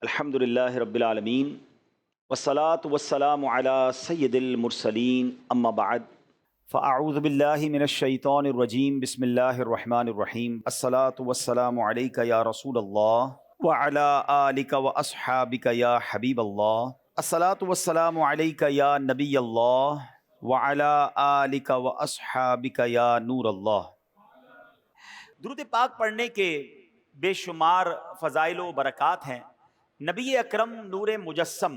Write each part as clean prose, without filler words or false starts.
الحمدللہ رب العالمین والصلاة والسلام علی سید المرسلین اما بعد فاعوذ باللہ من الشیطان الرجیم بسم اللہ الرحمن الرحیم الصلاة والسلام علیک یا رسول اللہ وعلی آلک واصحابک یا حبیب اللہ الصلاة والسلام علیک یا نبی اللہ وعلی آلک واصحابک یا نور اللہ۔ درود پاک پڑھنے کے بے شمار فضائل و برکات ہیں۔ نبی اکرم نور مجسم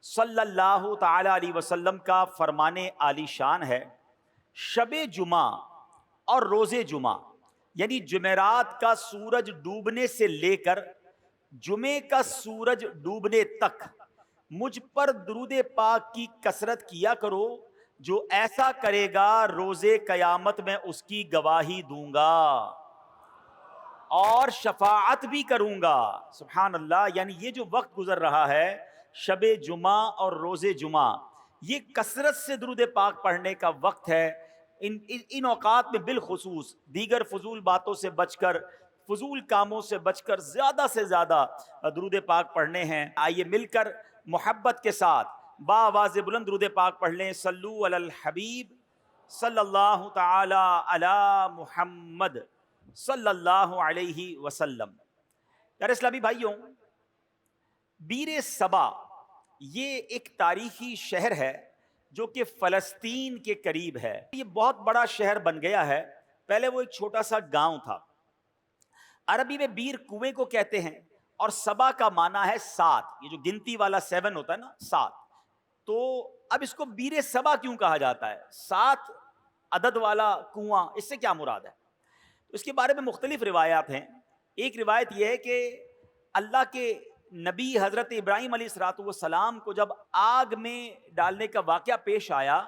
صلی اللہ تعالی علیہ وسلم کا فرمان عالی شان ہے، شب جمعہ اور روز جمعہ یعنی جمعرات کا سورج ڈوبنے سے لے کر جمعے کا سورج ڈوبنے تک مجھ پر درود پاک کی کثرت کیا کرو، جو ایسا کرے گا روز قیامت میں اس کی گواہی دوں گا اور شفاعت بھی کروں گا۔ سبحان اللہ، یعنی یہ جو وقت گزر رہا ہے شب جمعہ اور روز جمعہ، یہ کثرت سے درود پاک پڑھنے کا وقت ہے۔ ان اوقات میں بالخصوص دیگر فضول باتوں سے بچ کر، فضول کاموں سے بچ کر زیادہ سے زیادہ درود پاک پڑھنے ہیں۔ آئیے مل کر محبت کے ساتھ بآواز بلند درود پاک پڑھ لیں۔ صلو علی الحبیب صلی اللہ تعالی علی محمد صلی اللہ علیہ وسلم۔ پیارے اسلامی بھائیوں، بیر صبا یہ ایک تاریخی شہر ہے جو کہ فلسطین کے قریب ہے۔ یہ بہت بڑا شہر بن گیا ہے، پہلے وہ ایک چھوٹا سا گاؤں تھا۔ عربی میں بیر کنویں کو کہتے ہیں، اور صبا کا معنی ہے 7، یہ جو گنتی والا 7 ہوتا ہے نا، 7۔ تو اب اس کو بیر صبا کیوں کہا جاتا ہے؟ 7 عدد والا کنواں، اس سے کیا مراد ہے؟ اس کے بارے میں مختلف روایات ہیں۔ ایک روایت یہ ہے کہ اللہ کے نبی حضرت ابراہیم علیہ السلام کو جب آگ میں ڈالنے کا واقعہ پیش آیا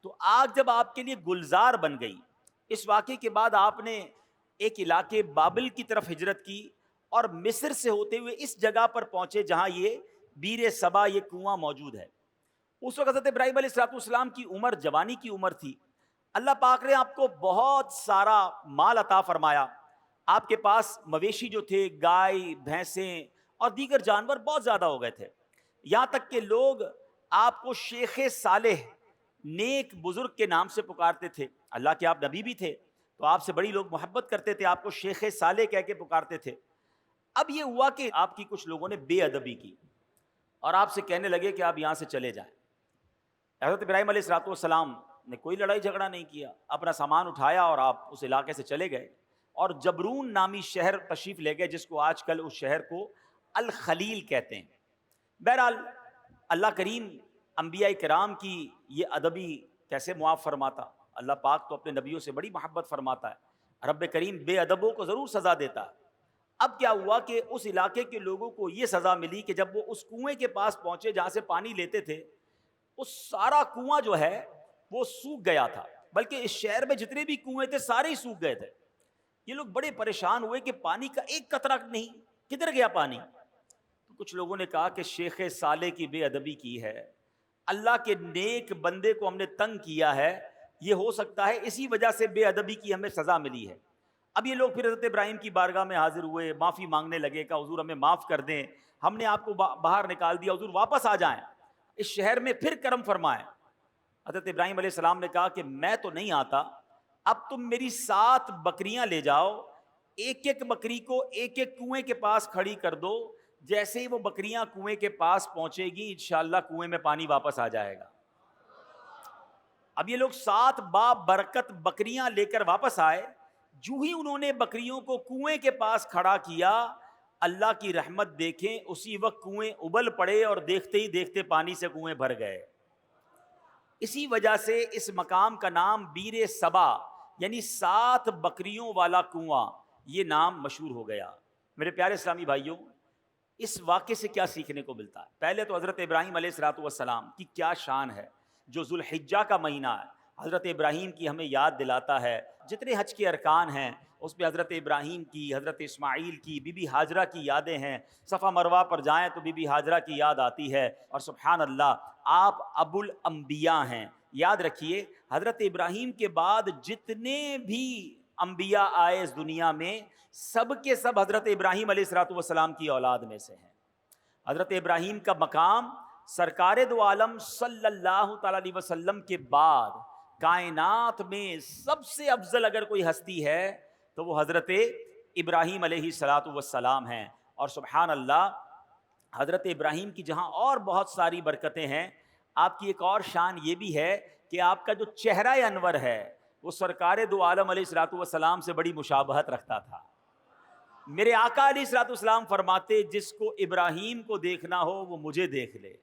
تو آگ جب آپ کے لیے گلزار بن گئی، اس واقعے کے بعد آپ نے ایک علاقے بابل کی طرف ہجرت کی اور مصر سے ہوتے ہوئے اس جگہ پر پہنچے جہاں یہ بیر صبا، یہ کنواں موجود ہے۔ اس وقت حضرت ابراہیم علیہ السلام کی عمر جوانی کی عمر تھی۔ اللہ پاک نے آپ کو بہت سارا مال عطا فرمایا۔ آپ کے پاس مویشی جو تھے، گائے، بھینسیں اور دیگر جانور بہت زیادہ ہو گئے تھے، یہاں تک کہ لوگ آپ کو شیخ صالح، نیک بزرگ کے نام سے پکارتے تھے۔ اللہ کے آپ نبی بھی تھے تو آپ سے بڑی لوگ محبت کرتے تھے، آپ کو شیخ صالح کہہ کے پکارتے تھے۔ اب یہ ہوا کہ آپ کی کچھ لوگوں نے بے ادبی کی اور آپ سے کہنے لگے کہ آپ یہاں سے چلے جائیں۔ حضرت ابراہیم علیہ السلام نے کوئی لڑائی جھگڑا نہیں کیا، اپنا سامان اٹھایا اور آپ اس علاقے سے چلے گئے اور جبرون نامی شہر تشریف لے گئے، جس کو آج کل اس شہر کو الخلیل کہتے ہیں۔ بہرحال اللہ کریم انبیاء کرام کی یہ ادبی کیسے معاف فرماتا؟ اللہ پاک تو اپنے نبیوں سے بڑی محبت فرماتا ہے، رب کریم بے ادبوں کو ضرور سزا دیتا ہے۔ اب کیا ہوا کہ اس علاقے کے لوگوں کو یہ سزا ملی کہ جب وہ اس کنویں کے پاس پہنچے جہاں سے پانی لیتے تھے، وہ سارا کنواں جو ہے وہ سوکھ گیا تھا، بلکہ اس شہر میں جتنے بھی کنویں تھے سارے ہی سوکھ گئے تھے۔ یہ لوگ بڑے پریشان ہوئے کہ پانی کا ایک قطرہ نہیں، کدھر گیا پانی؟ تو کچھ لوگوں نے کہا کہ شیخ صالح کی بے ادبی کی ہے، اللہ کے نیک بندے کو ہم نے تنگ کیا ہے، یہ ہو سکتا ہے اسی وجہ سے بے ادبی کی ہمیں سزا ملی ہے۔ اب یہ لوگ پھر حضرت ابراہیم کی بارگاہ میں حاضر ہوئے، معافی مانگنے لگے کہ حضور ہمیں معاف کر دیں، ہم نے آپ کو باہر نکال دیا، حضور واپس آ جائیں، اس شہر میں پھر کرم فرمائیں۔ حضرت ابراہیم علیہ السلام نے کہا کہ میں تو نہیں آتا، اب تم میری 7 بکریاں لے جاؤ، ایک ایک بکری کو ایک ایک کنویں کے پاس کھڑی کر دو، جیسے ہی وہ بکریاں کنویں کے پاس پہنچے گی انشاءاللہ کنویں میں پانی واپس آ جائے گا۔ اب یہ لوگ 7 برکت بکریاں لے کر واپس آئے، جو ہی انہوں نے بکریوں کو کنویں کے پاس کھڑا کیا، اللہ کی رحمت دیکھیں، اسی وقت کنویں ابل پڑے اور دیکھتے ہی دیکھتے پانی سے کنویں بھر گئے۔ اسی وجہ سے اس مقام کا نام بیر صبا یعنی 7 بکریوں والا کنواں، یہ نام مشہور ہو گیا۔ میرے پیارے اسلامی بھائیوں، اس واقعے سے کیا سیکھنے کو ملتا ہے؟ پہلے تو حضرت ابراہیم علیہ السلام کی کیا شان ہے، جو ذوالحجہ کا مہینہ ہے، حضرت ابراہیم کی ہمیں یاد دلاتا ہے۔ جتنے حج کے ارکان ہیں اس میں حضرت ابراہیم کی، حضرت اسماعیل کی، بی بی ہاجرہ کی یادیں ہیں۔ صفا مروہ پر جائیں تو بی بی ہاجرہ کی یاد آتی ہے، اور سبحان اللہ آپ ابو الانبیاء ہیں۔ یاد رکھیے حضرت ابراہیم کے بعد جتنے بھی انبیاء آئے اس دنیا میں، سب کے سب حضرت ابراہیم علیہ السلام کی اولاد میں سے ہیں۔ حضرت ابراہیم کا مقام سرکار دو عالم صلی اللہ تعالی علیہ وسلم کے بعد کائنات میں سب سے افضل اگر کوئی ہستی ہے تو وہ حضرت ابراہیم علیہ الصلاۃ والسلام ہیں. اور سبحان اللہ، حضرت ابراہیم کی جہاں اور بہت ساری برکتیں ہیں، آپ کی ایک اور شان یہ بھی ہے کہ آپ کا جو چہرہ انور ہے وہ سرکار دو عالم علیہ الصلاۃ والسلام سے بڑی مشابہت رکھتا تھا. میرے آقا علیہ الصلاۃ والسلام فرماتے جس کو ابراہیم کو دیکھنا ہو وہ مجھے دیکھ لے.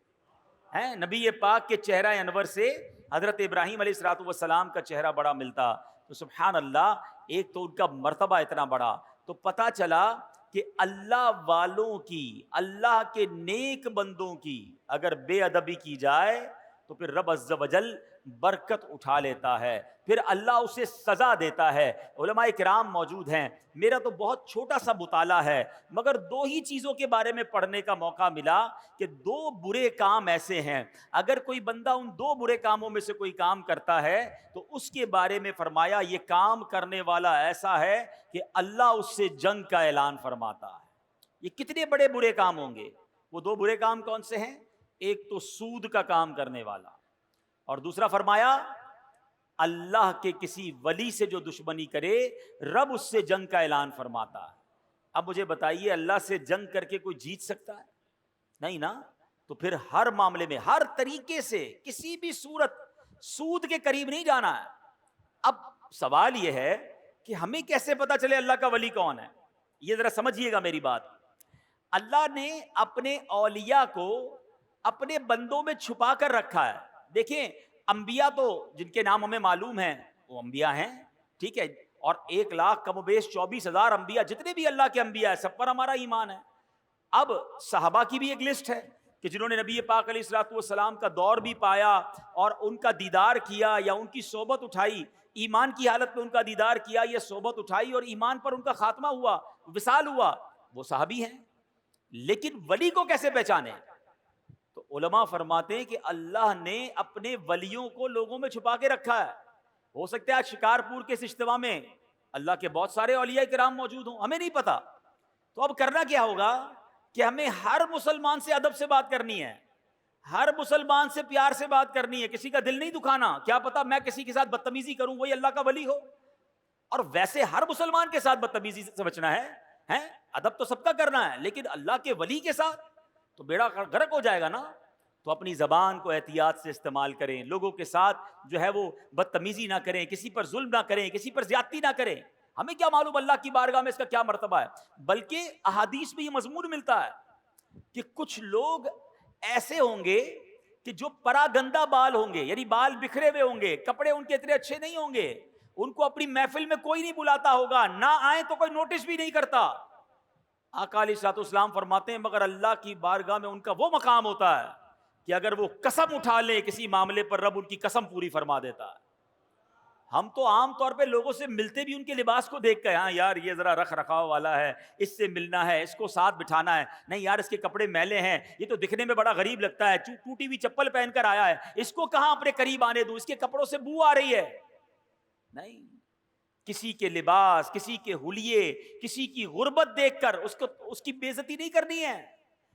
ہیں نبی پاک کے چہرہ انور سے حضرت ابراہیم علیہ الصلاۃ والسلام کا چہرہ بڑا ملتا. تو سبحان اللہ، ایک تو ان کا مرتبہ اتنا بڑا. تو پتہ چلا کہ اللہ والوں کی، اللہ کے نیک بندوں کی اگر بے ادبی کی جائے تو پھر رب عز و جل برکت اٹھا لیتا ہے، پھر اللہ اسے سزا دیتا ہے. علماء کرام موجود ہیں، میرا تو بہت چھوٹا سا مطالعہ ہے مگر دو ہی چیزوں کے بارے میں پڑھنے کا موقع ملا کہ دو برے کام ایسے ہیں اگر کوئی بندہ ان دو برے کاموں میں سے کوئی کام کرتا ہے تو اس کے بارے میں فرمایا یہ کام کرنے والا ایسا ہے کہ اللہ اس سے جنگ کا اعلان فرماتا ہے. یہ کتنے بڑے برے کام ہوں گے؟ وہ دو برے کام کون سے ہیں؟ ایک تو سود کا کام کرنے والا، اور دوسرا فرمایا اللہ کے کسی ولی سے جو دشمنی کرے رب اس سے جنگ کا اعلان فرماتا ہے. اب مجھے بتائیے اللہ سے جنگ کر کے کوئی جیت سکتا ہے؟ نہیں نا. تو پھر ہر معاملے میں ہر طریقے سے کسی بھی صورت سود کے قریب نہیں جانا ہے. اب سوال یہ ہے کہ ہمیں کیسے پتا چلے اللہ کا ولی کون ہے؟ یہ ذرا سمجھیے گا میری بات. اللہ نے اپنے اولیاء کو اپنے بندوں میں چھپا کر رکھا ہے. دیکھیں انبیاء تو جن کے نام ہمیں معلوم ہیں وہ انبیاء ہیں، ٹھیک ہے، اور 1,00,000 کم و بیش 24,000 انبیاء، جتنے بھی اللہ کے انبیاء ہیں سب پر ہمارا ایمان ہے. اب صحابہ کی بھی ایک لسٹ ہے کہ جنہوں نے نبی پاک علیہ الصلوۃ والسلام کا دور بھی پایا اور ان کا دیدار کیا یا ان کی صحبت اٹھائی، ایمان کی حالت میں ان کا دیدار کیا، یہ صحبت اٹھائی اور ایمان پر ان کا خاتمہ ہوا، وصال ہوا، وہ صحابی ہیں. لیکن ولی کو کیسے پہچانے؟ تو علماء فرماتے ہیں کہ اللہ نے اپنے ولیوں کو لوگوں میں چھپا کے رکھا ہے. ہو سکتا ہے آج شکارپور کے اس اجتماع میں اللہ کے بہت سارے اولیاء کرام موجود ہوں، ہمیں نہیں پتا. تو اب کرنا کیا ہوگا کہ ہمیں ہر مسلمان سے ادب سے بات کرنی ہے، ہر مسلمان سے پیار سے بات کرنی ہے، کسی کا دل نہیں دکھانا. کیا پتا میں کسی کے ساتھ بدتمیزی کروں وہی اللہ کا ولی ہو. اور ویسے ہر مسلمان کے ساتھ بدتمیزی سے بچنا ہے، ادب تو سب کا کرنا ہے، لیکن اللہ کے ولی کے ساتھ تو بیڑا غرق ہو جائے گا نا. تو اپنی زبان کو احتیاط سے استعمال کریں، لوگوں کے ساتھ جو ہے وہ بدتمیزی نہ کریں، کسی پر ظلم نہ کریں، کسی پر زیادتی نہ کریں. ہمیں کیا معلوم اللہ کی بارگاہ میں اس کا کیا مرتبہ ہے. بلکہ احادیث میں یہ مضمون ملتا ہے کہ کچھ لوگ ایسے ہوں گے کہ جو پراگندہ بال ہوں گے، یعنی بال بکھرے ہوئے ہوں گے، کپڑے ان کے اتنے اچھے نہیں ہوں گے، ان کو اپنی محفل میں کوئی نہیں بلاتا ہوگا، نہ آئیں تو کوئی نوٹس بھی نہیں کرتا. آقا علیہ الصلوۃ والسلام فرماتے ہیں مگر اللہ کی بارگاہ میں ان کا وہ مقام ہوتا ہے کہ اگر وہ قسم اٹھا لیں کسی معاملے پر رب ان کی قسم پوری فرما دیتا ہے. ہم تو عام طور پہ لوگوں سے ملتے بھی ان کے لباس کو دیکھ کے، ہاں یار یہ ذرا رکھ رکھاؤ والا ہے، اس سے ملنا ہے، اس کو ساتھ بٹھانا ہے، نہیں یار اس کے کپڑے میلے ہیں، یہ تو دکھنے میں بڑا غریب لگتا ہے، ٹوٹی ہوئی چپل پہن کر آیا ہے، اس کو کہاں اپنے قریب آنے دوں، اس کے کپڑوں سے بو آ رہی ہے. نہیں، کسی کے لباس، کسی کے حلیے، کسی کی غربت دیکھ کر اس کی بے عزتی نہیں کرنی ہے.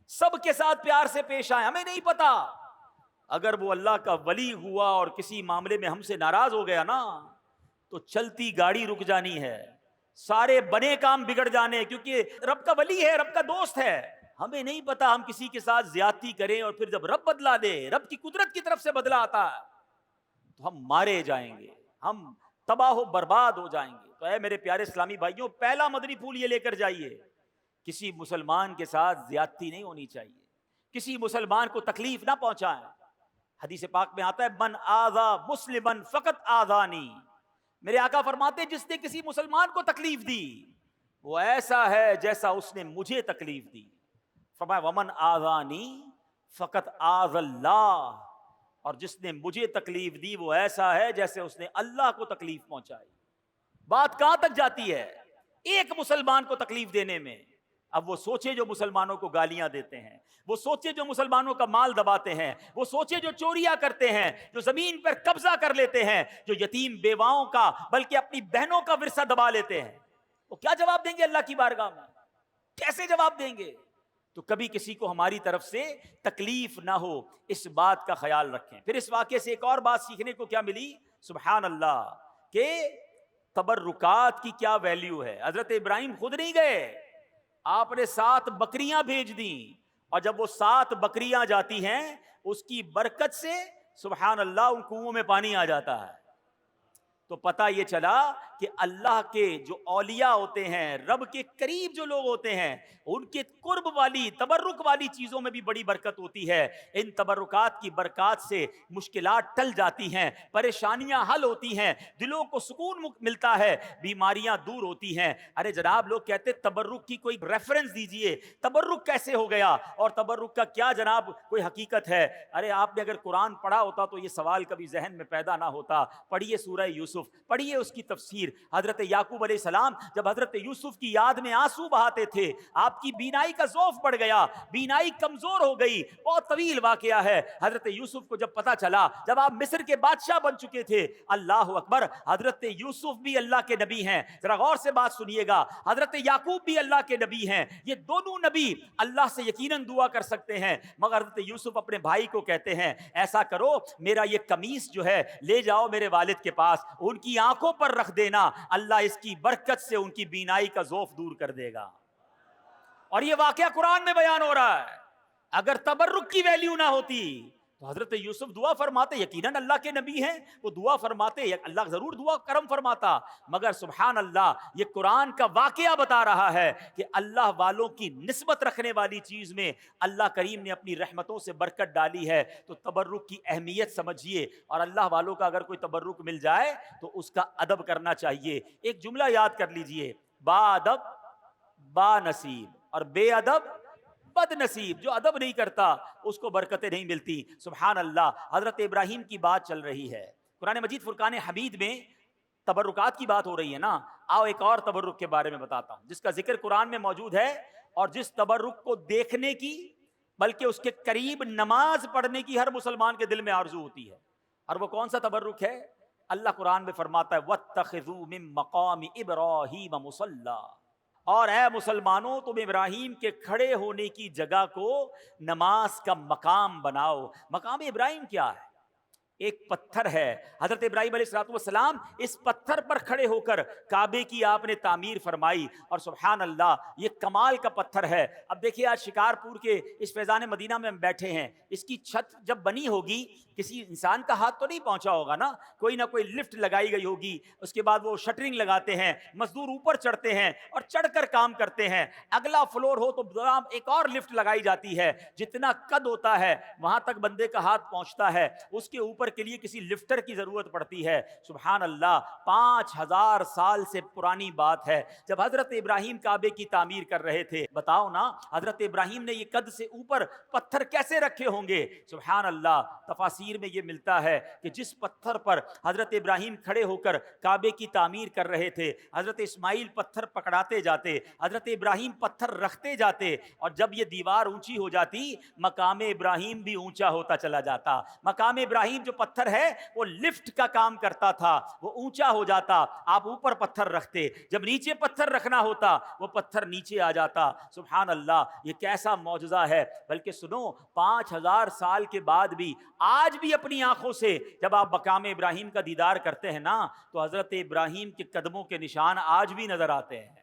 سب کے ساتھ پیار سے پیش آئے. ہمیں نہیں پتا اگر وہ اللہ کا ولی ہوا اور کسی معاملے میں ہم سے ناراض ہو گیا نا تو چلتی گاڑی رک جانی ہے، سارے بنے کام بگڑ جانے، کیونکہ رب کا ولی ہے، رب کا دوست ہے. ہمیں نہیں پتا ہم کسی کے ساتھ زیادتی کریں اور پھر جب رب بدلا دے، رب کی قدرت کی طرف سے بدلا آتا ہے تو ہم مارے جائیں گے، ہم تباہ و برباد ہو جائیں گے. تو اے میرے پیارے اسلامی بھائیوں، پہلا مدنی پھول یہ لے کر جائیے، کسی مسلمان کے ساتھ زیادتی نہیں ہونی چاہیے، کسی مسلمان کو تکلیف نہ پہنچائیں. حدیث پاک میں آتا ہے من آذا مسلمن فقط آذانی. میرے آقا فرماتے ہیں جس نے کسی مسلمان کو تکلیف دی وہ ایسا ہے جیسا اس نے مجھے تکلیف دی. فرمایا ومن آذانی فقط آذ اللہ، اور جس نے مجھے تکلیف دی وہ ایسا ہے جیسے اس نے اللہ کو تکلیف پہنچائی. بات کہاں تک جاتی ہے ایک مسلمان کو تکلیف دینے میں. اب وہ سوچے جو مسلمانوں کو گالیاں دیتے ہیں، وہ سوچے جو مسلمانوں کا مال دباتے ہیں، وہ سوچے جو چوریاں کرتے ہیں، جو زمین پر قبضہ کر لیتے ہیں، جو یتیم بیواؤں کا بلکہ اپنی بہنوں کا ورثہ دبا لیتے ہیں، وہ کیا جواب دیں گے اللہ کی بارگاہ میں؟ کیسے جواب دیں گے؟ تو کبھی کسی کو ہماری طرف سے تکلیف نہ ہو، اس بات کا خیال رکھیں۔ پھر اس واقعے سے ایک اور بات سیکھنے کو کیا ملی، سبحان اللہ، کہ تبرکات کی کیا ویلیو ہے۔ حضرت ابراہیم خود نہیں گئے، آپ نے 7 بکریاں بھیج دیں، اور جب وہ 7 بکریاں جاتی ہیں اس کی برکت سے سبحان اللہ ان کنوؤں میں پانی آ جاتا ہے۔ تو پتہ یہ چلا کہ اللہ کے جو اولیاء ہوتے ہیں، رب کے قریب جو لوگ ہوتے ہیں، ان کے قرب والی تبرک والی چیزوں میں بھی بڑی برکت ہوتی ہے۔ ان تبرکات کی برکات سے مشکلات ٹل جاتی ہیں، پریشانیاں حل ہوتی ہیں، دلوں کو سکون ملتا ہے، بیماریاں دور ہوتی ہیں۔ ارے جناب لوگ کہتے تبرک کی کوئی ریفرنس دیجئے، تبرک کیسے ہو گیا اور تبرک کا کیا جناب کوئی حقیقت ہے؟ ارے آپ نے اگر قرآن پڑھا ہوتا تو یہ سوال کبھی ذہن میں پیدا نہ ہوتا۔ پڑھیے سورہ یوسف، پڑھیے اس کی تفسیر۔ حضرت یعقوب علیہ السلام جب حضرت یوسف کی یاد میں آنسو بہاتے تھے، آپ کی بینائی کا ضعف بڑھ گیا، بینائی کمزور ہو گئی، بہت طویل واقعہ ہے۔ حضرت یوسف کو جب پتا چلا، جب آپ مصر کے بادشاہ بن چکے تھے، اللہ اکبر، حضرت یوسف بھی اللہ کے نبی ہیں، ذرا غور سے بات سنیے گا، حضرت یعقوب بھی اللہ کے نبی ہیں، یہ دونوں نبی اللہ سے یقیناً دعا کر سکتے ہیں، مگر حضرت یوسف اپنے بھائی کو کہتے ہیں ایسا کرو، میرا یہ قمیص جو ہے لے جاؤ میرے والد کے پاس، ان کی آنکھوں پر رکھ دینا، اللہ اس کی برکت سے ان کی بینائی کا ضعف دور کر دے گا۔ اور یہ واقعہ قرآن میں بیان ہو رہا ہے۔ اگر تبرک کی ویلیو نہ ہوتی تو حضرت یوسف دعا فرماتے، یقیناً اللہ کے نبی ہیں، وہ دعا فرماتے، اللہ ضرور دعا کرم فرماتا، مگر سبحان اللہ یہ قرآن کا واقعہ بتا رہا ہے کہ اللہ والوں کی نسبت رکھنے والی چیز میں اللہ کریم نے اپنی رحمتوں سے برکت ڈالی ہے۔ تو تبرک کی اہمیت سمجھیے، اور اللہ والوں کا اگر کوئی تبرک مل جائے تو اس کا ادب کرنا چاہیے۔ ایک جملہ یاد کر لیجئے، با ادب با نصیب، اور بے ادب بد نصیب۔ جو ادب نہیں کرتا اس کو برکتیں نہیں ملتی۔ سبحان اللہ، حضرت ابراہیم کی بات چل رہی ہے، قرآن مجید فرقان حمید میں تبرکات کی بات ہو رہی ہے نا۔ آؤ ایک اور تبرک کے بارے میں بتاتا ہوں جس کا ذکر قرآن میں موجود ہے، اور جس تبرک کو دیکھنے کی بلکہ اس کے قریب نماز پڑھنے کی ہر مسلمان کے دل میں آرزو ہوتی ہے۔ اور وہ کون سا تبرک ہے؟ اللہ قرآن میں فرماتا ہے وَاتَّخِذُوا مِن مَّقَامِ إِبْرَاهِيمَ مُصَلًّى، اور اے مسلمانوں تم ابراہیم کے کھڑے ہونے کی جگہ کو نماز کا مقام بناؤ۔ مقام ابراہیم کیا ہے؟ ایک پتھر ہے، حضرت ابراہیم علیہ السلام اس پتھر پر کھڑے ہو کر کعبے کی آپ نے تعمیر فرمائی، اور سبحان اللہ یہ کمال کا پتھر ہے۔ اب دیکھیے آج شکارپور کے اس فیضان مدینہ میں ہم بیٹھے ہیں، اس کی چھت جب بنی ہوگی کسی انسان کا ہاتھ تو نہیں پہنچا ہوگا نا، کوئی نہ کوئی لفٹ لگائی گئی ہوگی، اس کے بعد وہ شٹرنگ لگاتے ہیں، مزدور اوپر چڑھتے ہیں اور چڑھ کر کام کرتے ہیں، اگلا فلور ہو تو ایک اور لفٹ لگائی جاتی ہے، جتنا قد ہوتا ہے وہاں تک بندے کا ہاتھ پہنچتا ہے، اس کے اوپر کے لیے کسی لفٹر کی ضرورت پڑتی ہے۔ سبحان اللہ، 5000 سال سے پرانی بات ہے، جب حضرت ابراہیم کعبے کی تعمیر کر رہے تھے، بتاؤ نا حضرت ابراہیم نے یہ قد سے اوپر پتھر کیسے رکھے ہوں گے؟ سبحان اللہ، تفاسیر میں یہ ملتا ہے کہ جس پتھر پر حضرت ابراہیم کھڑے ہو کر کعبے کی تعمیر کر رہے تھے، حضرت اسماعیل پتھر پکڑاتے جاتے، حضرت ابراہیم پتھر رکھتے جاتے، اور جب یہ دیوار اونچی ہو جاتی مقام ابراہیم بھی اونچا ہوتا چلا جاتا۔ مقام ابراہیم جو پتھر ہے وہ لفٹ کا کام کرتا تھا، وہ اونچا ہو جاتا، آپ اوپر پتھر رکھتے، جب نیچے پتھر رکھنا ہوتا وہ پتھر نیچے آ جاتا۔ سبحان اللہ، یہ کیسا معجزہ ہے۔ بلکہ سنو، 5000 سال کے بعد بھی آج بھی اپنی آنکھوں سے جب آپ مقام ابراہیم کا دیدار کرتے ہیں نا تو حضرت ابراہیم کے قدموں کے نشان آج بھی نظر آتے ہیں۔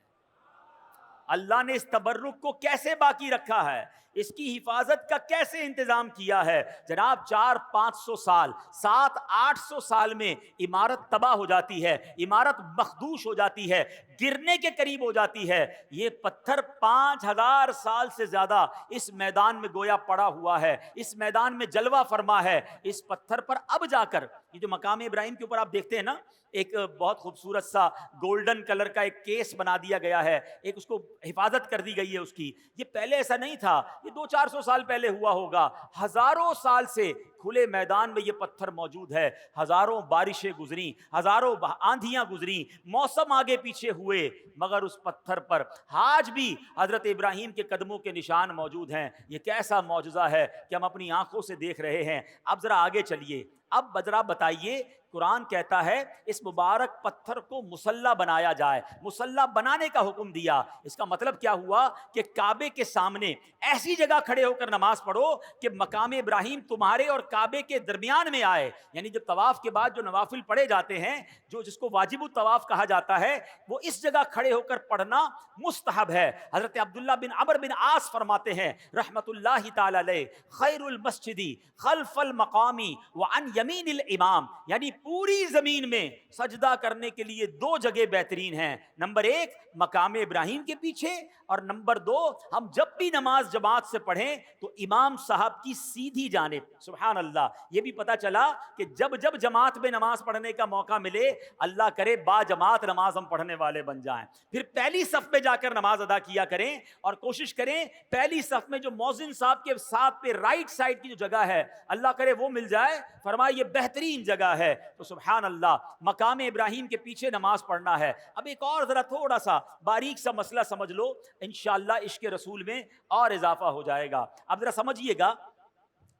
اللہ نے اس تبرک کو کیسے باقی رکھا ہے، اس کی حفاظت کا کیسے انتظام کیا ہے۔ جناب 400-500 سال، 700-800 سال میں عمارت تباہ ہو جاتی ہے، عمارت مخدوش ہو جاتی ہے، گرنے کے قریب ہو جاتی ہے، یہ پتھر 5000 سال سے زیادہ اس میدان میں گویا پڑا ہوا ہے، اس میدان میں جلوہ فرما ہے۔ اس پتھر پر اب جا کر یہ جو مقام ابراہیم کے اوپر آپ دیکھتے ہیں نا، ایک بہت خوبصورت سا گولڈن کلر کا ایک کیس بنا دیا گیا ہے، ایک اس کو حفاظت کر دی گئی ہے اس کی۔ یہ پہلے ایسا نہیں تھا، یہ 200-400 سال پہلے ہوا ہوگا۔ ہزاروں سال سے کھلے میدان میں یہ پتھر موجود ہے. ہزاروں بارشیں گزری, ہزاروں آندھیاں گزری, موسم آگے پیچھے ہوئے, مگر اس پتھر پر آج بھی حضرت ابراہیم کے قدموں کے نشان موجود ہیں. یہ کیسا معجزہ ہے کہ ہم اپنی آنکھوں سے دیکھ رہے ہیں. اب ذرا آگے چلیے, اب ذرا بتائیے, قرآن کہتا ہے اس مبارک پتھر کو مصلی بنایا جائے, مصلی بنانے کا حکم دیا. اس کا مطلب کیا ہوا کہ کعبے کے سامنے ایسی جگہ کھڑے ہو کر نماز پڑھو کہ مقام ابراہیم تمہارے اور کعبے کے درمیان میں آئے. یعنی جب طواف کے بعد جو نوافل پڑھے جاتے ہیں, جو جس کو واجب الطواف کہا جاتا ہے, وہ اس جگہ کھڑے ہو کر پڑھنا مستحب ہے. حضرت عبداللہ بن عمرو بن عاص فرماتے ہیں رحمت اللہ تعالی علیہ, خیر المسجد خلف المقامی وعن یمین الامام, یعنی پوری زمین میں سجدہ کرنے کے لیے دو جگہ بہترین ہیں. نمبر ایک مقام ابراہیم کے پیچھے, اور نمبر دو ہم جب بھی نماز جماعت سے پڑھیں تو امام صاحب کی سیدھی جانب. سبحان اللہ, یہ بھی پتا چلا کہ جب جب جماعت میں نماز پڑھنے کا موقع ملے, اللہ کرے با جماعت نماز ہم پڑھنے والے بن جائیں. پھر پہلی صف میں جا کر نماز ادا کیا کریں, اور کوشش کریں پہلی صف میں جو مؤذن صاحب کے ساتھ پہ رائٹ سائڈ کی جو جگہ ہے, اللہ کرے وہ مل جائے. فرمایا یہ بہترین جگہ ہے. تو سبحان اللہ, مقام ابراہیم کے پیچھے نماز پڑھنا ہے. اب ایک اور ذرا تھوڑا سا باریک سا مسئلہ سمجھ لو, انشاءاللہ عشق رسول میں اور اضافہ ہو جائے گا. اب ذرا سمجھیے گا,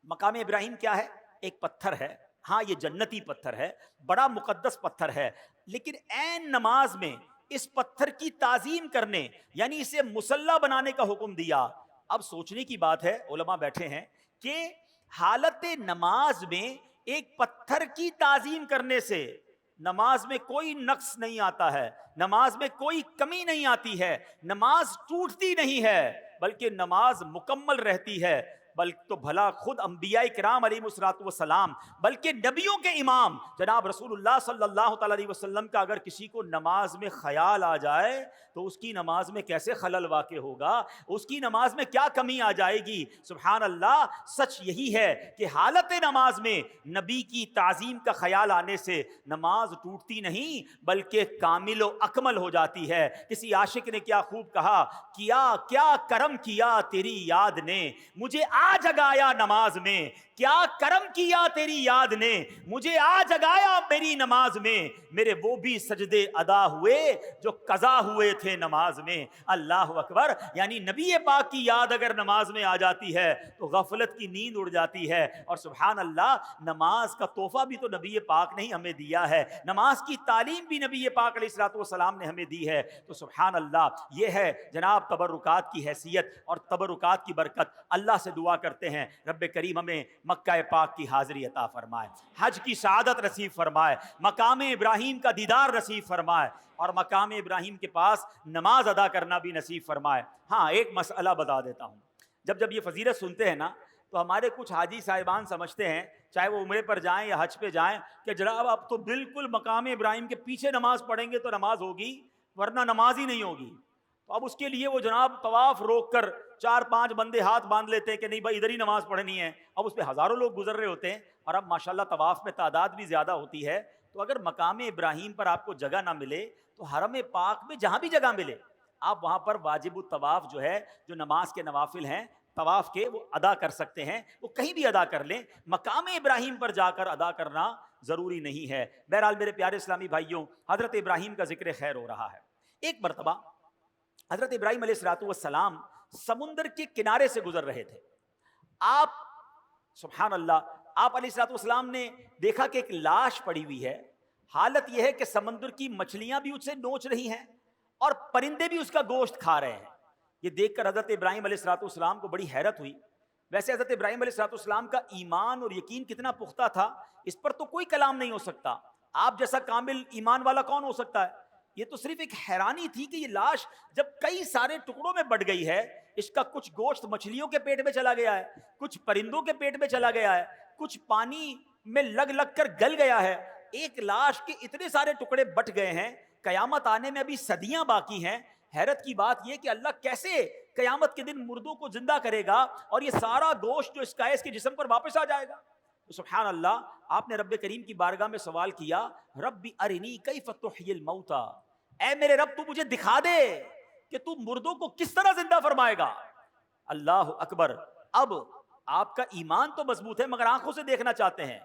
مقام ابراہیم کیا ہے؟ ایک پتھر ہے. ہاں یہ جنتی پتھر ہے, بڑا مقدس پتھر ہے, لیکن عین نماز میں اس پتھر کی تعظیم کرنے, یعنی اسے مصلی بنانے کا حکم دیا. اب سوچنے کی بات ہے, علماء بیٹھے ہیں, کہ حالت نماز میں ایک پتھر کی تعظیم کرنے سے نماز میں کوئی نقص نہیں آتا ہے, نماز میں کوئی کمی نہیں آتی ہے, نماز ٹوٹتی نہیں ہے, بلکہ نماز مکمل رہتی ہے. بلکہ تو بھلا خود انبیاء کرام علیہ الصلوۃ والسلام, بلکہ نبیوں کے امام جناب رسول اللہ صلی اللہ تعالی علیہ وسلم کا اگر کسی کو نماز میں خیال آ جائے تو اس کی نماز میں کیسے خلل واقع ہوگا, اس کی نماز میں کیا کمی آ جائے گی. سبحان اللہ, سچ یہی ہے کہ حالت نماز میں نبی کی تعظیم کا خیال آنے سے نماز ٹوٹتی نہیں بلکہ کامل و اکمل ہو جاتی ہے. کسی عاشق نے کیا خوب کہا, کیا کرم کیا تیری یاد نے مجھے آ جگایا نماز میں, کیا کرم کیا تیری یاد نے مجھے آ جگایا میری نماز میں, میرے وہ بھی سجدے ادا ہوئے جو قضا ہوئے تھے نماز میں. اللہ اکبر, یعنی نبی پاک کی یاد اگر نماز میں آ جاتی ہے تو غفلت کی نیند اڑ جاتی ہے. اور سبحان اللہ, نماز کا تحفہ بھی تو نبی پاک نے ہی ہمیں دیا ہے, نماز کی تعلیم بھی نبی پاک علیہ الصلوۃ والسلام نے ہمیں دی ہے. تو سبحان اللہ, یہ ہے جناب تبرکات کی حیثیت اور تبرکات کی برکت. اللہ سے دعا کرتے ہیں رب کریم ہمیں مکہ پاک کی حاضری عطا فرمائے, حج کی سعادت نصیب فرمائے, مقام ابراہیم کا دیدار نصیب فرمائے, اور مقام ابراہیم کے پاس نماز ادا کرنا بھی نصیب فرمائے. ہاں ایک مسئلہ بتا دیتا ہوں, جب یہ فضیلت سنتے ہیں نا تو ہمارے کچھ حاجی صاحبان سمجھتے ہیں, چاہے وہ عمرے پر جائیں یا حج پہ جائیں, کہ جناب اب تو بالکل مقام ابراہیم کے پیچھے نماز پڑھیں گے تو نماز ہوگی, ورنہ نماز ہی نہیں ہوگی. تو اب اس کے لیے وہ جناب طواف روک کر 4-5 بندے ہاتھ باندھ لیتے ہیں کہ نہیں بھائی ادھر ہی نماز پڑھنی ہے. اب اس پہ ہزاروں لوگ گزر رہے ہوتے ہیں, اور اب ماشاءاللہ طواف میں تعداد بھی زیادہ ہوتی ہے. تو اگر مقام ابراہیم پر آپ کو جگہ نہ ملے تو حرم پاک میں جہاں بھی جگہ ملے آپ وہاں پر واجب الطواف جو ہے, جو نماز کے نوافل ہیں طواف کے, وہ ادا کر سکتے ہیں. وہ کہیں بھی ادا کر لیں, مقام ابراہیم پر جا کر ادا کرنا ضروری نہیں ہے. بہرحال میرے پیارے اسلامی بھائیوں, حضرت ابراہیم کا ذکر خیر ہو رہا ہے. ایک مرتبہ حضرت ابراہیم علیہ الصلوۃ والسلام سمندر کے کنارے سے گزر رہے تھے. آپ سبحان اللہ, آپ علیہ الصلوۃ والسلام نے دیکھا کہ ایک لاش پڑی ہوئی ہے. حالت یہ ہے کہ سمندر کی مچھلیاں بھی اسے نوچ رہی ہیں اور پرندے بھی اس کا گوشت کھا رہے ہیں. یہ دیکھ کر حضرت ابراہیم علیہ الصلوۃ والسلام کو بڑی حیرت ہوئی. ویسے حضرت ابراہیم علیہ الصلوۃ والسلام کا ایمان اور یقین کتنا پختہ تھا, اس پر تو کوئی کلام نہیں ہو سکتا. آپ جیسا کامل ایمان والا کون ہو سکتا ہے. یہ تو صرف ایک حیرانی تھی کہ یہ لاش جب کئی سارے ٹکڑوں میں بٹ گئی ہے, اس کا کچھ گوشت مچھلیوں کے پیٹ میں چلا گیا ہے, کچھ پرندوں کے پیٹ میں چلا گیا ہے, کچھ پانی میں لگ کر گل گیا ہے, ایک لاش کے اتنے سارے ٹکڑے بٹ گئے ہیں, قیامت آنے میں ابھی صدیاں باقی ہیں. حیرت کی بات یہ کہ اللہ کیسے قیامت کے دن مردوں کو زندہ کرے گا اور یہ سارا گوشت جو اس کے جسم پر واپس آ جائے گا. سبحان اللہ, آپ نے رب کریم کی بارگاہ میں سوال کیا, رب ارنی کیف تحیی الموتى, اے میرے رب تو مجھے دکھا دے کہ تو مردوں کو کس طرح زندہ فرمائے گا. اللہ اکبر. اب آپ کا ایمان تو مضبوط ہے مگر آنکھوں سے دیکھنا چاہتے ہیں.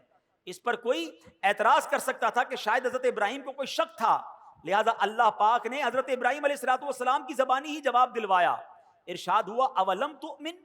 اس پر کوئی اعتراض کر سکتا تھا کہ شاید حضرت ابراہیم کو کوئی شک تھا, لہذا اللہ پاک نے حضرت ابراہیم علیہ الصلوۃ والسلام کی زبانی ہی جواب دلوایا. ارشاد ہوا اولم تؤمن,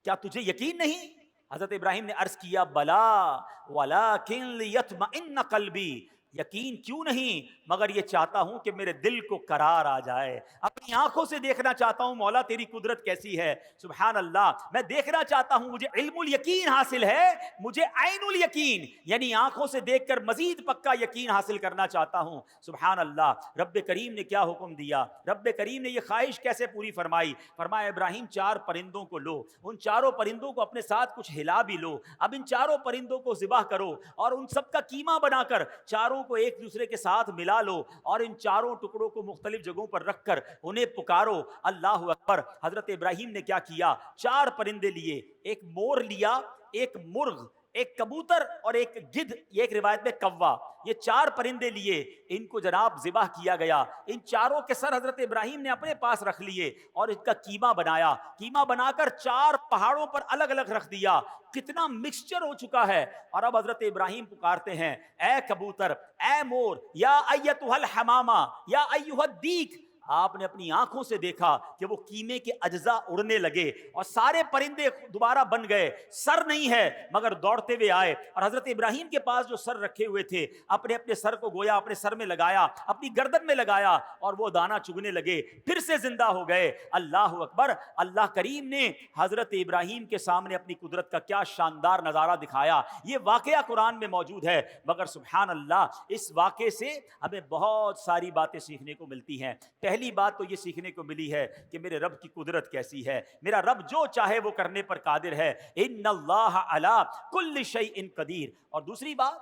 کیا تجھے یقین نہیں؟ حضرت ابراہیم نے عرض کیا بلا ولکن لیطمئن قلبی, یقین کیوں نہیں مگر یہ چاہتا ہوں کہ میرے دل کو قرار آ جائے, اپنی آنکھوں سے دیکھنا چاہتا ہوں مولا تیری قدرت کیسی ہے. سبحان اللہ, میں دیکھنا چاہتا ہوں, مجھے علم الیقین حاصل ہے, مجھے عین الیقین یعنی آنکھوں سے دیکھ کر مزید پکا یقین حاصل کرنا چاہتا ہوں. سبحان اللہ, رب کریم نے کیا حکم دیا, رب کریم نے یہ خواہش کیسے پوری فرمائی. فرمایا ابراہیم 4 پرندوں کو لو, ان چاروں پرندوں کو اپنے ساتھ کچھ ہلا بھی لو, اب ان چاروں پرندوں کو ذبح کرو اور ان سب کا قیمہ بنا کر چاروں کو ایک دوسرے کے ساتھ ملا لو اور ان چاروں ٹکڑوں کو مختلف جگہوں پر رکھ کر انہیں پکارو اللہ اکبر. حضرت ابراہیم نے کیا کیا, 4 پرندے لیے, ایک مور لیا, ایک مرغ, ایک کبوتر اور ایک گدھ, یہ ایک روایت میں کوا, یہ 4 پرندے لیے, ان کو جناب ذبح کیا گیا. ان چاروں کے سر حضرت ابراہیم نے اپنے پاس رکھ لیے اور ان کا قیمہ بنایا, قیمہ بنا کر 4 پہاڑوں پر الگ الگ رکھ دیا. کتنا مکسچر ہو چکا ہے. اور اب حضرت ابراہیم پکارتے ہیں اے کبوتر, اے مور, یا ایتھا الحمامہ, یا ایھا الدیک. آپ نے اپنی آنکھوں سے دیکھا کہ وہ قیمے کے اجزاء اڑنے لگے اور سارے پرندے دوبارہ بن گئے. سر نہیں ہے مگر دوڑتے ہوئے آئے اور حضرت ابراہیم کے پاس جو سر رکھے ہوئے تھے اپنے اپنے سر کو گویا اپنے سر میں لگایا, اپنی گردن میں لگایا اور وہ دانا چگنے لگے, پھر سے زندہ ہو گئے. اللہ اکبر. اللہ کریم نے حضرت ابراہیم کے سامنے اپنی قدرت کا کیا شاندار نظارہ دکھایا. یہ واقعہ قرآن میں موجود ہے مگر سبحان اللہ اس واقعے سے ہمیں بہت ساری باتیں سیکھنے کو ملتی ہیں. پہلی بات تو یہ سیکھنے کو ملی ہے کہ میرے رب کی قدرت کیسی ہے. میرا رب جو چاہے وہ کرنے پر قادر ہے. ان اللہ علی کل شیء قدیر. اور دوسری بات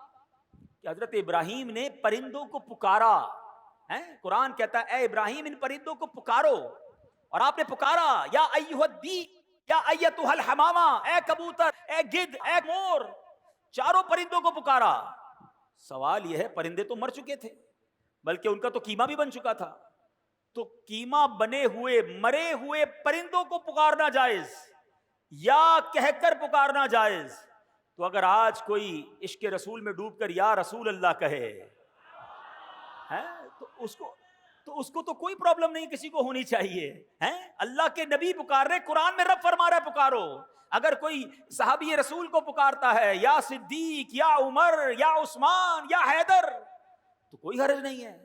کہ حضرت ابراہیم نے پرندوں کو پکارا. قرآن کہتا ہے اے ابراہیم ان پرندوں کو پکارو, اور آپ نے پکارا یا ایھا الدیک, یا ایتھا الحمامہ, اے کبوتر, اے گدھ, اے مور, چاروں پرندوں کو پکارا. سوال یہ ہے پرندے تو مر چکے تھے بلکہ ان کا تو قیمہ بھی بن چکا تھا, تو قیمہ بنے ہوئے مرے ہوئے پرندوں کو پکارنا جائز یا کہہ کر پکارنا جائز؟ تو اگر آج کوئی عشق رسول میں ڈوب کر یا رسول اللہ کہے تو اس کو تو کوئی پرابلم نہیں کسی کو ہونی چاہیے. اللہ کے نبی پکار رہے, قرآن میں رب فرما رہا ہے پکارو. اگر کوئی صحابی رسول کو پکارتا ہے یا صدیق یا عمر یا عثمان یا حیدر تو کوئی حرج نہیں ہے.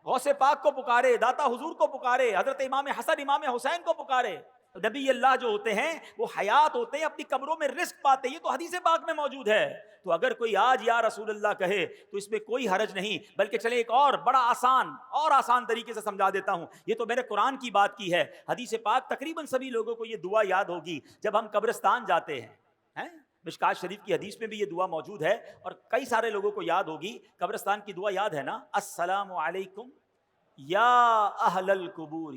غوث پاک کو پکارے, داتا حضور کو پکارے, حضرت امام حسن امام حسین کو پکارے. نبی اللہ جو ہوتے ہیں وہ حیات ہوتے ہیں, اپنی قبروں میں رزق پاتے ہیں, یہ تو حدیث پاک میں موجود ہے. تو اگر کوئی آج یا رسول اللہ کہے تو اس میں کوئی حرج نہیں, بلکہ چلے ایک اور بڑا آسان طریقے سے سمجھا دیتا ہوں. یہ تو میں نے قرآن کی بات کی ہے. حدیث پاک تقریباً سبھی لوگوں کو یہ دعا یاد ہوگی جب ہم قبرستان جاتے ہیں. مشکات شریف کی حدیث میں بھی یہ دعا موجود ہے اور کئی سارے لوگوں کو یاد ہوگی. قبرستان کی دعا یاد ہے نا, السلام علیکم یا اہل القبور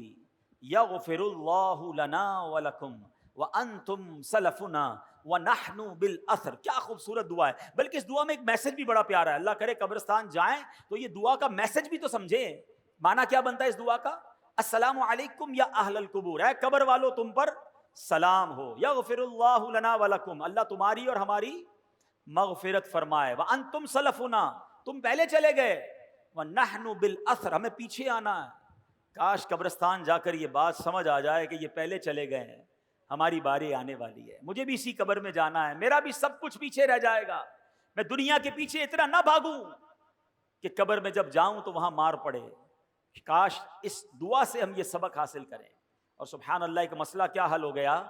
یغفر اللہ لنا ولکم وانتم سلفنا ونحن بالاثر. کیا خوبصورت دعا ہے. بلکہ اس دعا میں ایک میسج بھی بڑا پیارا ہے. اللہ کرے قبرستان جائیں تو یہ دعا کا میسج بھی تو سمجھیں. معنی کیا بنتا ہے اس دعا کا؟ السلام علیکم یا اہل القبور, اے قبر والو تم پر سلام ہو. یغفر اللہ لنا ولکم, اللہ تمہاری اور ہماری مغفرت فرمائے. وانتم سلفنا, تم پہلے چلے گئے. ونحن بالاثر, ہمیں پیچھے آنا ہے. کاش قبرستان جا کر یہ بات سمجھ آ جائے کہ یہ پہلے چلے گئے ہیں, ہماری باری آنے والی ہے, مجھے بھی اسی قبر میں جانا ہے, میرا بھی سب کچھ پیچھے رہ جائے گا. میں دنیا کے پیچھے اتنا نہ بھاگوں کہ قبر میں جب جاؤں تو وہاں مار پڑے. کاش اس دعا سے ہم یہ سبق حاصل کریں. اور سبحان اللہ ایک مسئلہ کیا حل ہو گیا,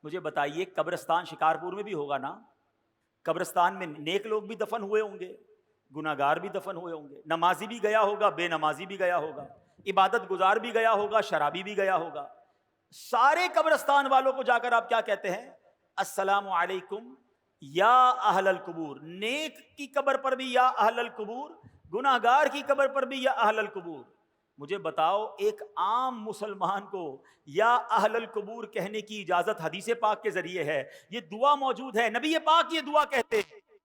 مجھے بتائیے. قبرستان شکارپور میں بھی ہوگا نا, قبرستان میں نیک لوگ بھی دفن ہوئے ہوں گے, گناہگار بھی دفن ہوئے ہوں گے, نمازی بھی گیا ہوگا, بے نمازی بھی گیا ہوگا, عبادت گزار بھی گیا ہوگا, شرابی بھی گیا ہوگا. سارے قبرستان والوں کو جا کر آپ کیا کہتے ہیں؟ السلام علیکم یا اہل القبور. نیک کی قبر پر بھی یا اہل القبور, گناہگار کی قبر پر بھی یا اہل القبور. مجھے بتاؤ ایک عام مسلمان کو یا اہل القبور کہنے کی اجازت حدیث پاک کے ذریعے ہے؟ یہ دعا موجود ہے, نبی پاک یہ دعا کہتے ہیں.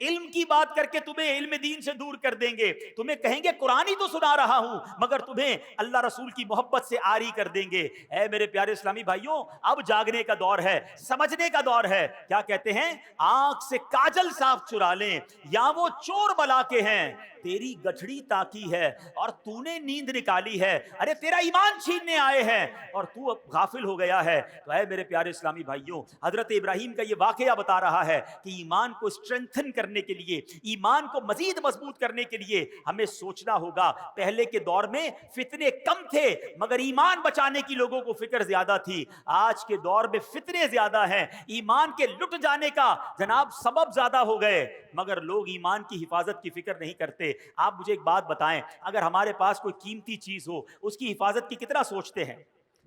علم کی بات کر کے تمہیں علم دین سے دور کر دیں گے, تمہیں کہیں گے قرآن ہی تو سنا رہا ہوں, مگر تمہیں اللہ رسول کی محبت سے عاری کر دیں گے. اے میرے پیارے اسلامی بھائیوں, اب جاگنے کا دور ہے, سمجھنے کا دور ہے. کیا کہتے ہیں, آنکھ سے کاجل صاف چرا لیں, یا وہ چور بلا کے ہیں, تیری گٹھڑی تاکی ہے اور تو نے نیند نکالی ہے, ارے تیرا ایمان چھیننے آئے ہیں اور تو اب غافل ہو گیا ہے. تو اے میرے پیارے اسلامی بھائیوں, حضرت ابراہیم کا یہ واقعہ بتا رہا ہے کہ ایمان کو اسٹرینتھن کرنے کے لیے, ایمان کو مزید مضبوط کرنے کے لیے ہمیں سوچنا ہوگا. پہلے کے دور میں فتنے کم تھے مگر ایمان بچانے کی لوگوں کو فکر زیادہ تھی. آج کے دور میں فتنے زیادہ ہیں, ایمان کے لٹ جانے کا جناب سبب زیادہ ہو گئے, مگر لوگ ایمان کی حفاظت کی فکر نہیں کرتے. آپ مجھے ایک بات بتائیں, اگر ہمارے پاس کوئی قیمتی چیز ہو, اس کی حفاظت کی کتنا سوچتے ہیں؟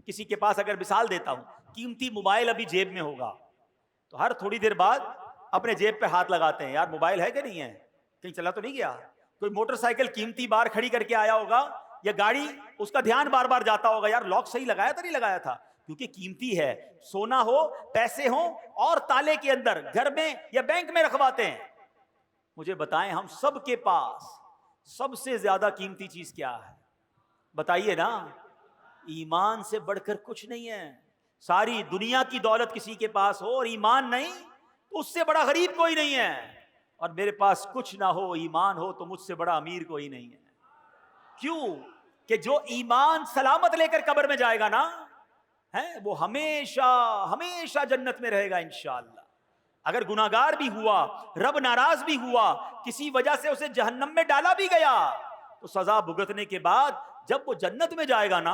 کسی کے پاس اگر مثال دیتا ہوں, قیمتی موبائل ابھی جیب میں ہوگا تو ہر تھوڑی دیر بعد اپنے جیب پہ ہاتھ لگاتے ہیں, یار موبائل ہے کہ نہیں ہے, کہیں چلا تو نہیں گیا. کوئی موٹر سائیکل قیمتی بار کھڑی کر کے آیا ہوگا یا گاڑی, اس کا دھیان بار بار جاتا ہوگا, یار لاک صحیح لگایا تھا نہیں لگایا تھا, کیونکہ قیمتی ہے. سونا ہو, پیسے ہوں اور تالے کے اندر گھر میں یا بینک میں رکھواتے ہیں. مجھے بتائیں, ہم سب کے پاس سب سے زیادہ قیمتی چیز کیا ہے؟ بتائیے نا. ایمان سے بڑھ کر کچھ نہیں ہے. ساری دنیا کی دولت کسی کے پاس ہو اور ایمان نہیں, تو اس سے بڑا غریب کوئی نہیں ہے. اور میرے پاس کچھ نہ ہو, ایمان ہو, تو مجھ سے بڑا امیر کوئی نہیں ہے. کیوں کہ جو ایمان سلامت لے کر قبر میں جائے گا نا, وہ ہمیشہ ہمیشہ جنت میں رہے گا انشاءاللہ. اگر گناہگار بھی ہوا, رب ناراض بھی ہوا, کسی وجہ سے اسے جہنم میں ڈالا بھی گیا, تو سزا بھگتنے کے بعد جب وہ جنت میں جائے گا نا,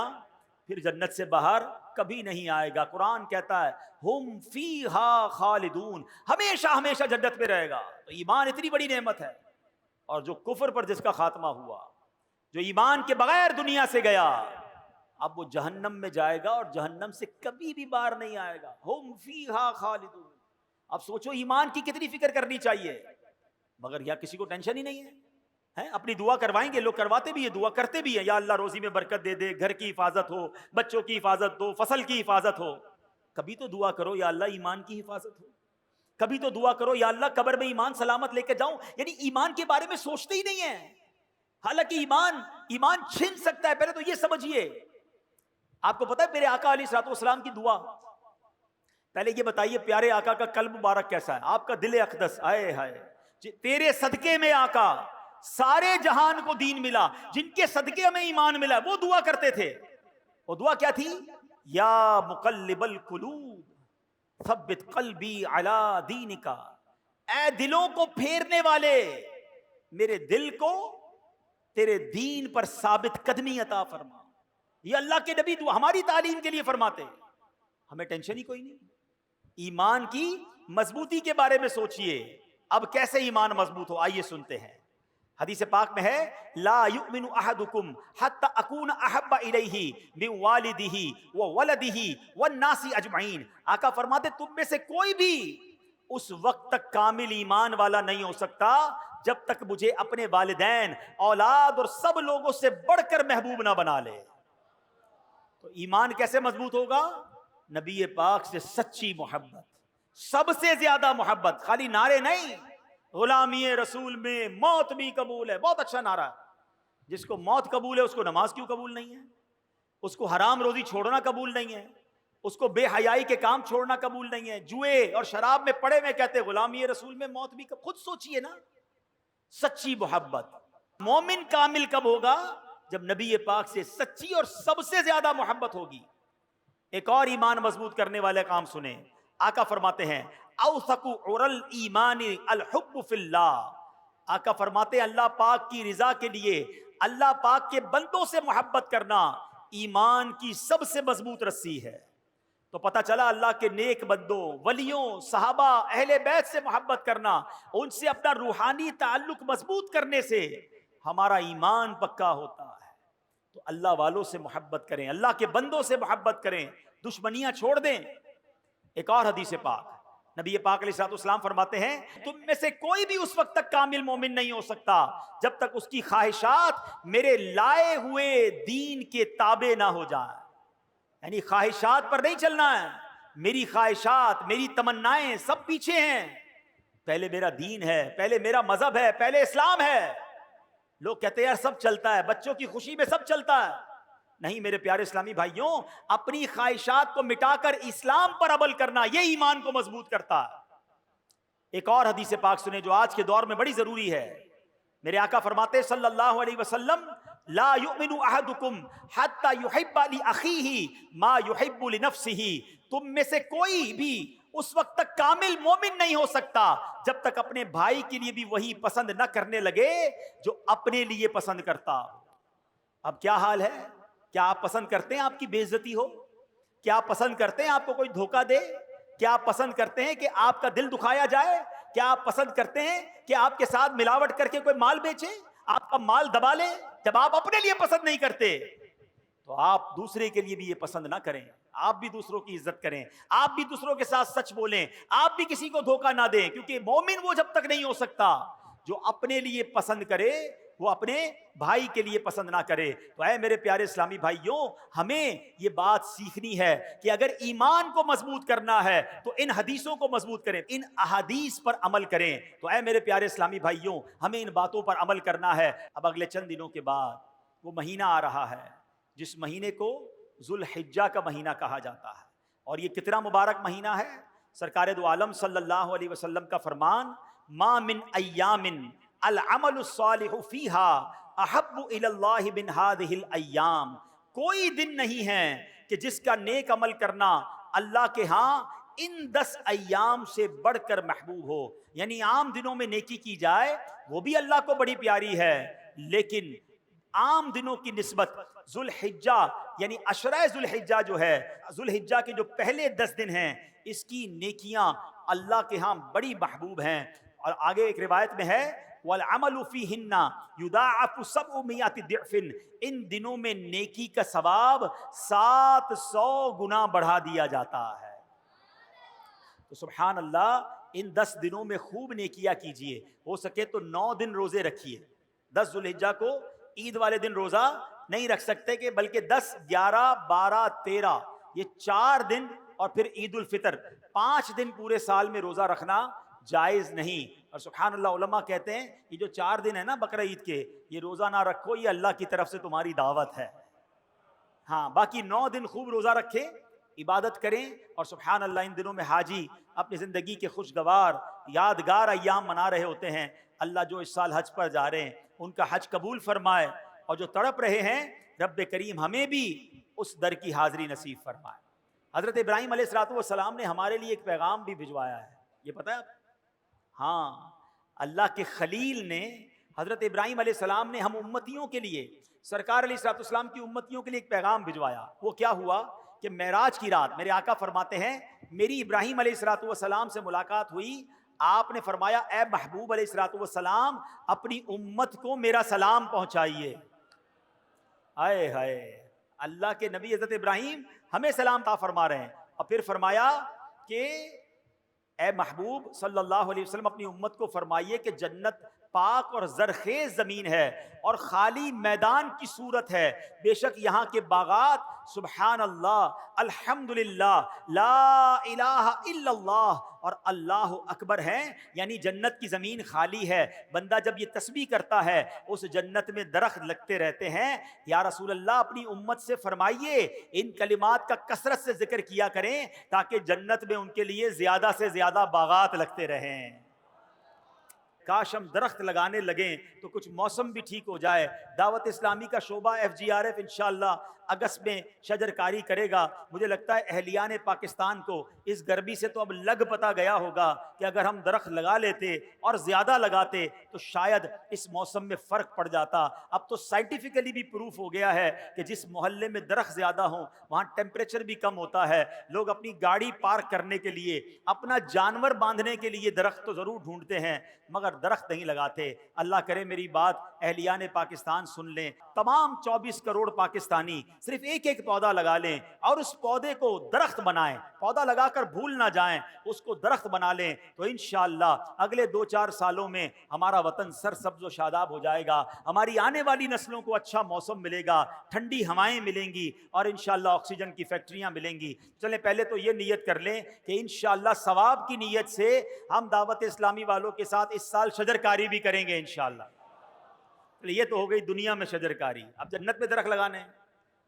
پھر جنت سے باہر کبھی نہیں آئے گا. قرآن کہتا ہے ہم فیہا خالدون, ہمیشہ ہمیشہ جنت میں رہے گا. تو ایمان اتنی بڑی نعمت ہے. اور جو کفر پر جس کا خاتمہ ہوا, جو ایمان کے بغیر دنیا سے گیا, اب وہ جہنم میں جائے گا اور جہنم سے کبھی بھی باہر نہیں آئے گا. ہم فیہا خالدون. اب سوچو ایمان کی کتنی فکر کرنی چاہیے, مگر یا کسی کو ٹینشن ہی نہیں ہے. اپنی دعا کروائیں گے, لوگ کرواتے بھی ہیں, دعا کرتے بھی ہیں, یا اللہ روزی میں برکت دے دے, گھر کی حفاظت ہو, بچوں کی حفاظت ہو, فصل کی حفاظت ہو. کبھی تو دعا کرو یا اللہ ایمان کی حفاظت ہو. کبھی تو دعا کرو یا اللہ قبر میں ایمان سلامت لے کے جاؤں. یعنی ایمان کے بارے میں سوچتے ہی نہیں ہیں. حالانکہ ایمان چھن سکتا ہے. پہلے تو یہ سمجھیے, آپ کو پتا ہے میرے آقا علیہ الصلوۃ والسلام کی دعا, پہلے یہ بتائیے پیارے آقا کا قلب مبارک کیسا ہے, آپ کا دل اقدس, آئے ہائے, تیرے صدقے میں آقا سارے جہان کو دین ملا, جن کے صدقے میں ایمان ملا, وہ دعا کرتے تھے. وہ دعا کیا تھی؟ یا مقلب القلوب ثبت قلبی علی دینک, اے دلوں کو پھیرنے والے, میرے دل کو تیرے دین پر ثابت قدمی عطا فرما. یہ اللہ کے نبی دعا ہماری تعلیم کے لیے فرماتے. ہمیں ٹینشن ہی کوئی نہیں. ایمان کی مضبوطی کے بارے میں سوچئے. اب کیسے ایمان مضبوط ہو, آئیے سنتے ہیں. حدیث پاک میں ہے لا یؤمن احدکم حتی اکون احب الیہ من والدہ وولدہ والناس اجمعین. آقا فرماتے تم میں سے کوئی بھی اس وقت تک کامل ایمان والا نہیں ہو سکتا جب تک مجھے اپنے والدین, اولاد اور سب لوگوں سے بڑھ کر محبوب نہ بنا لے. تو ایمان کیسے مضبوط ہوگا؟ نبی پاک سے سچی محبت, سب سے زیادہ محبت. خالی نعرے نہیں, غلامی رسول میں موت بھی قبول ہے, بہت اچھا نعرہ ہے. جس کو موت قبول ہے اس کو نماز کیوں قبول نہیں ہے؟ اس کو حرام روزی چھوڑنا قبول نہیں ہے, اس کو بے حیائی کے کام چھوڑنا قبول نہیں ہے, جوئے اور شراب میں پڑے میں کہتے غلامی رسول میں موت بھی خود سوچئے نا. سچی محبت. مومن کامل کب ہوگا؟ جب نبی پاک سے سچی اور سب سے زیادہ محبت ہوگی. ایک اور ایمان مضبوط کرنے والے کام سنیں. آقا فرماتے ہیں اوثق عر الایمان الحب فی اللہ. آقا فرماتے ہیں اللہ پاک کی رضا کے لیے اللہ پاک کے بندوں سے محبت کرنا ایمان کی سب سے مضبوط رسی ہے. تو پتہ چلا اللہ کے نیک بندوں, ولیوں, صحابہ, اہل بیت سے محبت کرنا, ان سے اپنا روحانی تعلق مضبوط کرنے سے ہمارا ایمان پکا ہوتا ہے. تو اللہ والوں سے محبت کریں, اللہ کے بندوں سے محبت کریں, دشمنیاں چھوڑ دیں. ایک اور حدیث پاک, نبی پاک علیہ الصلوۃ والسلام فرماتے ہیں تم میں سے کوئی بھی اس وقت تک کامل مومن نہیں ہو سکتا جب تک اس کی خواہشات میرے لائے ہوئے دین کے تابع نہ ہو جائیں. یعنی خواہشات پر نہیں چلنا ہے, میری خواہشات, میری تمنائیں سب پیچھے ہیں, پہلے میرا دین ہے، پہلے میرا مذہب ہے، پہلے اسلام ہے. لوگ کہتے ہیں یار سب چلتا ہے، بچوں کی خوشی میں سب چلتا ہے. نہیں میرے پیارے اسلامی بھائیوں، اپنی خواہشات کو مٹا کر اسلام پر عمل کرنا یہ ایمان کو مضبوط کرتا ہے. ایک اور حدیث پاک سنیں جو آج کے دور میں بڑی ضروری ہے. میرے آقا فرماتے صلی اللہ علیہ وسلم، لا یؤمن احدکم حتی یحب لاخیہ ما یحب لنفسہ. تم میں سے کوئی بھی اس وقت تک کامل مومن نہیں ہو سکتا جب تک اپنے بھائی کے لیے بھی وہی پسند نہ کرنے لگے جو اپنے لیے پسند کرتا. اب کیا حال ہے؟ کیا آپ پسند کرتے ہیں آپ کی بے عزتی ہو؟ کیا آپ پسند کرتے ہیں آپ کو کوئی دھوکہ دے؟ کیا آپ پسند کرتے ہیں کہ آپ کا دل دکھایا جائے؟ کیا آپ پسند کرتے ہیں کہ آپ کے ساتھ ملاوٹ کر کے کوئی مال بیچے، آپ کا مال دبا لے؟ جب آپ اپنے لیے پسند نہیں کرتے تو آپ دوسرے کے لیے بھی یہ پسند نہ کریں. آپ بھی دوسروں کی عزت کریں، آپ بھی دوسروں کے ساتھ سچ بولیں، آپ بھی کسی کو دھوکہ نہ دیں. کیونکہ مومن وہ جب تک نہیں ہو سکتا جو اپنے لیے پسند کرے وہ اپنے بھائی کے لیے پسند نہ کرے. تو اے میرے پیارے اسلامی بھائیوں، ہمیں یہ بات سیکھنی ہے کہ اگر ایمان کو مضبوط کرنا ہے تو ان حدیثوں کو مضبوط کریں، ان احادیث پر عمل کریں. تو اے میرے پیارے اسلامی بھائیوں، ہمیں ان باتوں پر عمل کرنا ہے. اب اگلے چند دنوں کے بعد وہ مہینہ آ رہا ہے جس مہینے کو ذوالحجہ کا مہینہ کہا جاتا ہے. اور یہ کتنا مبارک مہینہ ہے. سرکار دو عالم صلی اللہ علیہ وسلم کا فرمان، ما من ایام العمل الصالح فیہا احب الی اللہ من ہذہ الایام. کوئی دن نہیں ہے کہ جس کا نیک عمل کرنا اللہ کے ہاں ان 10 ایام سے بڑھ کر محبوب ہو. یعنی عام دنوں میں نیکی کی جائے وہ بھی اللہ کو بڑی پیاری ہے، لیکن عام دنوں کی نسبت ذوالحجہ یعنی عشرہ ذوالحجہ جو ہے، ذوالحجہ کے جو پہلے 10 دن ہیں، اس کی نیکیاں اللہ کے ہاں بڑی محبوب ہیں. اور آگے ایک روایت میں ہے، وَالْعَمَلُ فِيهِنَّ يُضَاعَفُ 700 ضِعْفٍ. ان دنوں میں نیکی کا ثواب 700 گنا بڑھا دیا جاتا ہے. تو سبحان اللہ، ان 10 دنوں میں خوب نیکیاں کیجئے. ہو سکے تو 9 دن روزے رکھیے. 10 ذوالحجہ کو عید والے دن روزہ نہیں رکھ سکتے کہ بلکہ 10 11 12 13 یہ 4 دن اور پھر عید الفطر 5 دن پورے سال میں روزہ رکھنا جائز نہیں. اور سبحان اللہ، علماء کہتے ہیں یہ جو 4 دن ہے نا بقرہ عید کے، یہ روزہ نہ رکھو، یہ اللہ کی طرف سے تمہاری دعوت ہے. ہاں باقی 9 دن خوب روزہ رکھیں، عبادت کریں. اور سبحان اللہ، ان دنوں میں حاجی اپنی زندگی کے خوشگوار یادگار ایام منا رہے ہوتے ہیں. اللہ جو اس سال حج پر جا رہے ہیں ان کا حج قبول فرمائے، اور جو تڑپ رہے ہیں رب کریم ہمیں بھی اس در کی حاضری نصیب فرمائے. حضرت ابراہیم علیہ السلام نے ہمارے لیے ایک پیغام بھی بھجوایا ہے، یہ پتہ ہے آپ؟ ہاں، اللہ کے خلیل نے، حضرت ابراہیم علیہ السلام نے ہم امتیوں کے لیے، سرکار علیہ السلام کی امتیوں کے لیے ایک پیغام بھجوایا. وہ کیا ہوا کہ معراج کی رات میرے آقا فرماتے ہیں میری ابراہیم علیہ السلام سے ملاقات ہوئی. آپ نے فرمایا اے محبوب علیہ السلام اپنی امت کو میرا سلام پہنچائیے. آئے ہائے، اللہ کے نبی حضرت ابراہیم ہمیں سلام عطا فرما رہے ہیں. اور پھر فرمایا کہ اے محبوب صلی اللہ علیہ وسلم اپنی امت کو فرمائیے کہ جنت پاک اور زرخیز زمین ہے اور خالی میدان کی صورت ہے. بے شک یہاں کے باغات سبحان اللہ، الحمدللہ، لا الہ الا اللہ اور اللہ اکبر ہیں. یعنی جنت کی زمین خالی ہے. بندہ جب یہ تسبیح کرتا ہے اس جنت میں درخت لگتے رہتے ہیں. یا رسول اللہ اپنی امت سے فرمائیے ان کلمات کا کثرت سے ذکر کیا کریں تاکہ جنت میں ان کے لیے زیادہ سے زیادہ باغات لگتے رہیں. کاش ہم درخت لگانے لگیں تو کچھ موسم بھی ٹھیک ہو جائے. دعوت اسلامی کا شعبہ FGRF انشاءاللہ اگست میں شجر کاری کرے گا. مجھے لگتا ہے اہلیان پاکستان کو اس گرمی سے تو اب لگ پتا گیا ہوگا کہ اگر ہم درخت لگا لیتے اور زیادہ لگاتے تو شاید اس موسم میں فرق پڑ جاتا. اب تو سائنٹیفکلی بھی پروف ہو گیا ہے کہ جس محلے میں درخت زیادہ ہوں وہاں ٹیمپریچر بھی کم ہوتا ہے. لوگ اپنی گاڑی پارک کرنے کے لیے، اپنا جانور باندھنے کے لیے درخت تو ضرور ڈھونڈتے ہیں مگر درخت نہیں لگاتے. اللہ کرے میری بات اہلیان پاکستان سن لیں. تمام 24 کروڑ پاکستانی صرف ایک ایک پودا لگا لیں اور اس پودے کو درخت بنائیں, پودا لگا کر بھول نہ جائیں, اس کو درخت بنا لیں, تو انشاءاللہ اگلے 2-4 سالوں میں ہمارا وطن سرسبز و شاداب ہو جائے گا, ہماری آنے والی نسلوں کو اچھا موسم ملے گا, ٹھنڈی ہوائیں ملیں گی اور انشاءاللہ آکسیجن کی فیکٹریاں ملیں گی. چلیں پہلے تو یہ نیت کر لیں کہ انشاءاللہ ثواب کی نیت سے ہم دعوت اسلامی والوں کے ساتھ اس سال شجرکاری بھی کریں گے انشاءاللہ. یہ تو ہو گئی دنیا میں شجرکاری. اب جنت میں درخت لگانے ہیں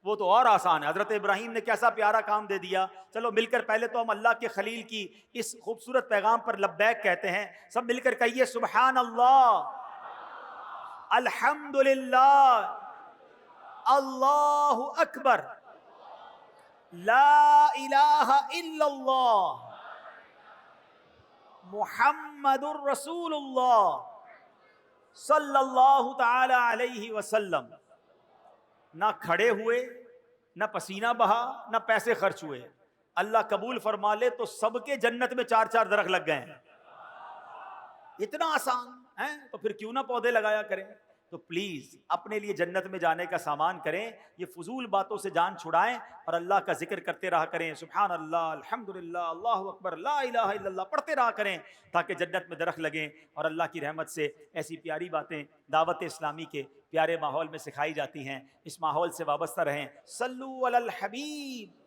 وہ تو اور آسان ہے. حضرت ابراہیم نے کیسا پیارا کام دے دیا. چلو مل کر پہلے تو ہم اللہ کے خلیل کی اس خوبصورت پیغام پر لبیک کہتے ہیں. سب مل کر کہیے سبحان اللہ, الحمدللہ, اللہ اکبر, لا الہ الا اللہ, محمد الرسول اللہ صلی اللہ تعالی علیہ وسلم. نہ کھڑے ہوئے, نہ پسینہ بہا, نہ پیسے خرچ ہوئے. اللہ قبول فرما لے تو سب کے جنت میں 4-4 درخت لگ گئے ہیں. اتنا آسان ہے تو پھر کیوں نہ پودے لگایا کریں. تو پلیز اپنے لیے جنت میں جانے کا سامان کریں, یہ فضول باتوں سے جان چھڑائیں اور اللہ کا ذکر کرتے رہا کریں. سبحان اللہ, الحمدللہ, اللہ اکبر, لا الہ الا اللہ پڑھتے رہا کریں تاکہ جنت میں درخت لگیں اور اللہ کی رحمت سے ایسی پیاری باتیں دعوت اسلامی کے پیارے ماحول میں سکھائی جاتی ہیں. اس ماحول سے وابستہ رہیں. صلو علی الحبیب.